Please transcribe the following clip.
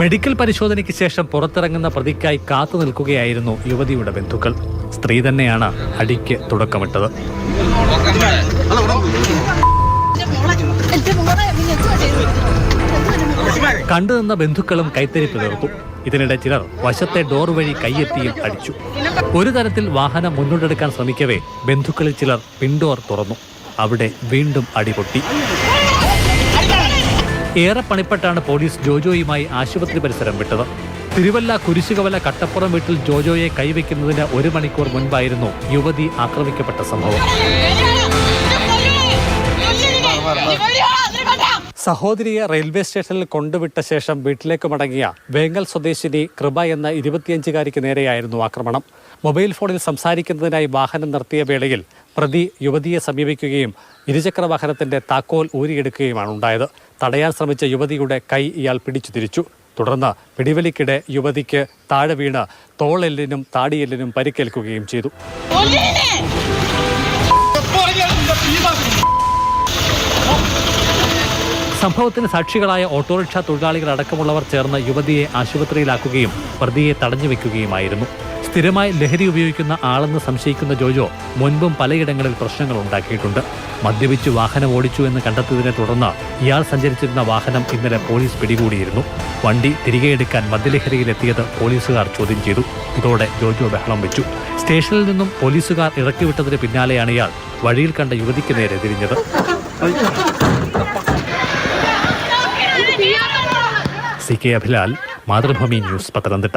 Medical പരിശോധനയ്ക്ക് ശേഷം പുറത്തിറങ്ങുന്ന പ്രതിക്കായി കാത്തു നിൽക്കുകയായിരുന്നു യുവതിയുടെ ബന്ധുക്കൾ. സ്ത്രീ തന്നെയാണ് അടിക്ക് തുടക്കമിട്ടത്. കണ്ടുനിന്ന ബന്ധുക്കളും കൈത്തരിപ്പ് തീർത്തു. ഇതിനിടെ ചിലർ വശത്തെ ഡോർ വഴി കൈയെത്തിയും അടിച്ചു. ഒരു തരത്തിൽ വാഹനം മുന്നോട്ടെടുക്കാൻ ശ്രമിക്കവേ ബന്ധുക്കളിൽ ചിലർ പിൻഡോർ തുറന്നു. അവിടെ വീണ്ടും അടിപൊട്ടി. ഏറെ പണിപ്പെട്ടാണ് പോലീസ് ജോജോയുമായി ആശുപത്രി പരിസരം വിട്ടത്. തിരുവല്ല കുരിശുകവല കട്ടപ്പുറം വീട്ടിൽ ജോജോയെ കൈവയ്ക്കുന്നതിന് 1 മണിക്കൂർ മുൻപായിരുന്നു യുവതി ആക്രമിക്കപ്പെട്ട സംഭവം. സഹോദരിയെ റെയിൽവേ സ്റ്റേഷനിൽ കൊണ്ടുവിട്ട ശേഷം വീട്ടിലേക്ക് മടങ്ങിയ വേങ്ങൽ സ്വദേശിനി കൃപ എന്ന 25-കാരിക്ക് നേരെയായിരുന്നു ആക്രമണം. മൊബൈൽ ഫോണിൽ സംസാരിക്കുന്നതിനായി വാഹനം നിർത്തിയ വേളയിൽ പ്രതി യുവതിയെ സമീപിക്കുകയും ഇരുചക്ര വാഹനത്തിന്റെ താക്കോൽ ഊരിയെടുക്കുകയുമാണ് ഉണ്ടായത്. തടയാൻ ശ്രമിച്ച യുവതിയുടെ കൈ ഇയാൾ പിടിച്ചു തിരിച്ചു. തുടർന്ന് പിടിവലിക്കിടെ യുവതിക്ക് താഴെ വീണ് തോളെല്ലിനും താടിയെല്ലിനും പരിക്കേൽക്കുകയും ചെയ്തു. സംഭവത്തിന് സാക്ഷികളായ ഓട്ടോറിക്ഷ തൊഴിലാളികൾ അടക്കമുള്ളവർ ചേർന്ന് യുവതിയെ ആശുപത്രിയിലാക്കുകയും പ്രതിയെ തടഞ്ഞുവെക്കുകയുമായിരുന്നു. സ്ഥിരമായി ലഹരി ഉപയോഗിക്കുന്ന ആളെന്ന് സംശയിക്കുന്ന ജോജോ മുൻപും പലയിടങ്ങളിൽ പ്രശ്നങ്ങൾ ഉണ്ടാക്കിയിട്ടുണ്ട്. മദ്യപിച്ച് വാഹനം ഓടിച്ചു എന്ന് കണ്ടെത്തിയതിനെ തുടർന്ന് ഇയാൾ സഞ്ചരിച്ചിരുന്ന വാഹനം ഇന്നലെ പോലീസ് പിടികൂടിയിരുന്നു. വണ്ടി തിരികെ എടുക്കാൻ മദ്യലഹരിയിലെത്തിയത് പോലീസുകാർ ചോദ്യം ചെയ്തു. ഇതോടെ ജോജോ ബഹളം വെച്ചു. സ്റ്റേഷനിൽ നിന്നും പോലീസുകാർ ഇറക്കിവിട്ടതിന് പിന്നാലെയാണ് ഇയാൾ വഴിയിൽ കണ്ട യുവതിക്ക് നേരെ തിരിഞ്ഞത്. CK Abhilal, Mathrubhumi news, Pathanamthitta.